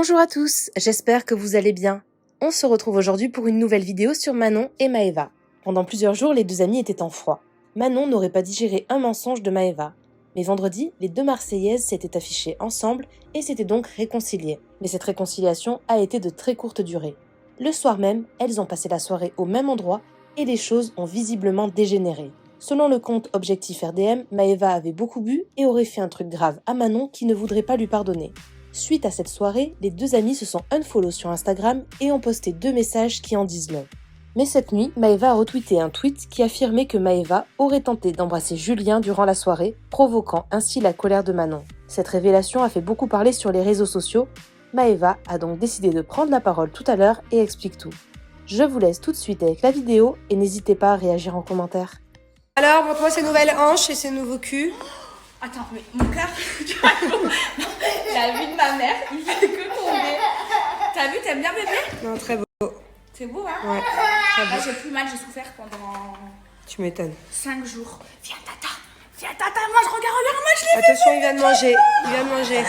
Bonjour à tous, j'espère que vous allez bien. On se retrouve aujourd'hui pour une nouvelle vidéo sur Manon et Maëva. Pendant plusieurs jours, les deux amies étaient en froid. Manon n'aurait pas digéré un mensonge de Maëva. Mais vendredi, les deux Marseillaises s'étaient affichées ensemble et s'étaient donc réconciliées. Mais cette réconciliation a été de très courte durée. Le soir même, elles ont passé la soirée au même endroit et les choses ont visiblement dégénéré. Selon le compte Objectif RDM, Maëva avait beaucoup bu et aurait fait un truc grave à Manon qui ne voudrait pas lui pardonner. Suite à cette soirée, les deux amies se sont unfollow sur Instagram et ont posté 2 messages qui en disent long. Mais cette nuit, Maëva a retweeté un tweet qui affirmait que Maëva aurait tenté d'embrasser Julien durant la soirée, provoquant ainsi la colère de Manon. Cette révélation a fait beaucoup parler sur les réseaux sociaux. Maëva a donc décidé de prendre la parole tout à l'heure et explique tout. Je vous laisse tout de suite avec la vidéo et n'hésitez pas à réagir en commentaire. Alors, montre-moi ses nouvelles hanches et ses nouveaux culs. Attends, mais mon cœur, la vue de ma mère, il fait que tomber. T'as vu, t'aimes bien bébé? Non, très beau. C'est beau, hein? Ouais, très beau. Là, j'ai plus mal, j'ai souffert pendant Tu m'étonnes. 5 jours. Viens, tata, moi je regarde, moi je l'ai. Attention, il vient de manger. Il vient de manger.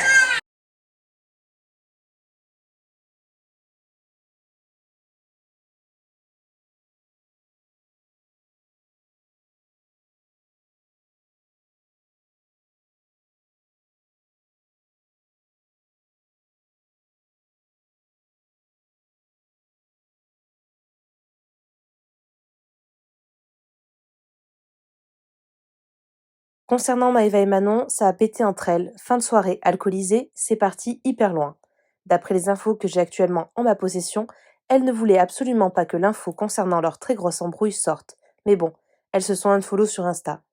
Concernant Maëva et Manon, ça a pété entre elles. Fin de soirée alcoolisée, c'est parti hyper loin. D'après les infos que j'ai actuellement en ma possession, elles ne voulaient absolument pas que l'info concernant leur très grosse embrouille sorte. Mais bon, elles se sont unfollow sur Insta.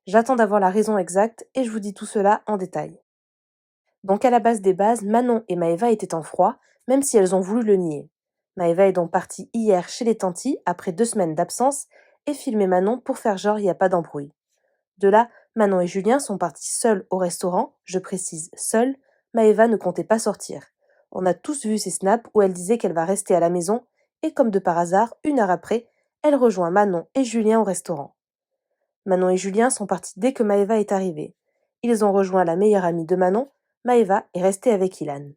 J'attends d'avoir la raison exacte et je vous dis tout cela en détail. Donc à la base des bases, Manon et Maëva étaient en froid, même si elles ont voulu le nier. Maëva est donc partie hier chez les tantis après 2 semaines d'absence et filmé Manon pour faire genre il n'y a pas d'embrouille. De là, Manon et Julien sont partis seuls au restaurant, je précise seuls, Maëva ne comptait pas sortir. On a tous vu ses snaps où elle disait qu'elle va rester à la maison, et comme de par hasard, 1 heure après, elle rejoint Manon et Julien au restaurant. Manon et Julien sont partis dès que Maëva est arrivée. Ils ont rejoint la meilleure amie de Manon, Maëva est restée avec Ilan.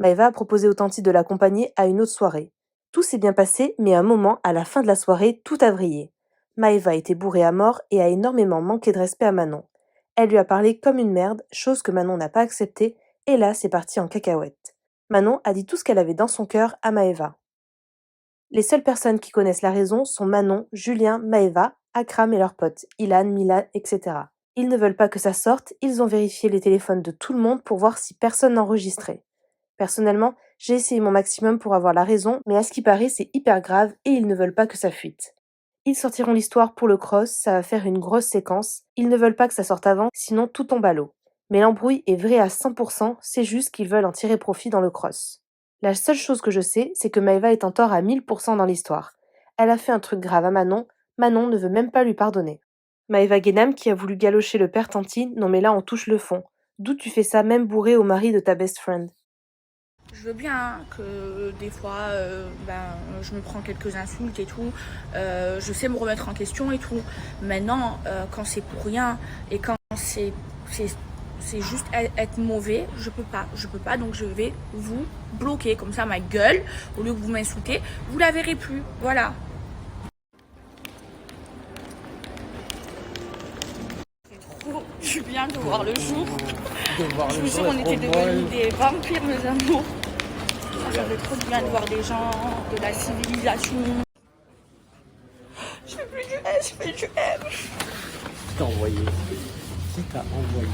Maëva a proposé aux tantis de l'accompagner à une autre soirée. Tout s'est bien passé, mais à un moment, à la fin de la soirée, tout a vrillé. Maëva était bourrée à mort et a énormément manqué de respect à Manon. Elle lui a parlé comme une merde, chose que Manon n'a pas acceptée, et là c'est parti en cacahuète. Manon a dit tout ce qu'elle avait dans son cœur à Maëva. Les seules personnes qui connaissent la raison sont Manon, Julien, Maëva, Akram et leurs potes, Ilan, Milan, etc. Ils ne veulent pas que ça sorte, ils ont vérifié les téléphones de tout le monde pour voir si personne n'enregistrait. Personnellement, j'ai essayé mon maximum pour avoir la raison, mais à ce qui paraît c'est hyper grave et ils ne veulent pas que ça fuite. Ils sortiront l'histoire pour le cross, ça va faire une grosse séquence. Ils ne veulent pas que ça sorte avant, sinon tout tombe à l'eau. Mais l'embrouille est vraie à 100%, c'est juste qu'ils veulent en tirer profit dans le cross. La seule chose que je sais, c'est que Maëva est en tort à 1000% dans l'histoire. Elle a fait un truc grave à Manon, Manon ne veut même pas lui pardonner. Maëva Guénam qui a voulu galocher le père Tanti, non mais là on touche le fond. D'où tu fais ça même bourré au mari de ta best friend? Je veux bien que des fois, je me prends quelques insultes et tout. Je sais me remettre en question et tout. Maintenant, quand c'est pour rien et quand c'est juste être mauvais, je peux pas, donc je vais vous bloquer comme ça ma gueule. Au lieu que vous m'insultez, vous la verrez plus, voilà. C'est trop du bien de voir le jour. Je vous jure, on était devenus des vampires, mes amours. Ça fait trop du bien de voir des gens, de la civilisation. Je fais plus du S, je fais du M. Qui t'a envoyé? Qui t'a envoyé?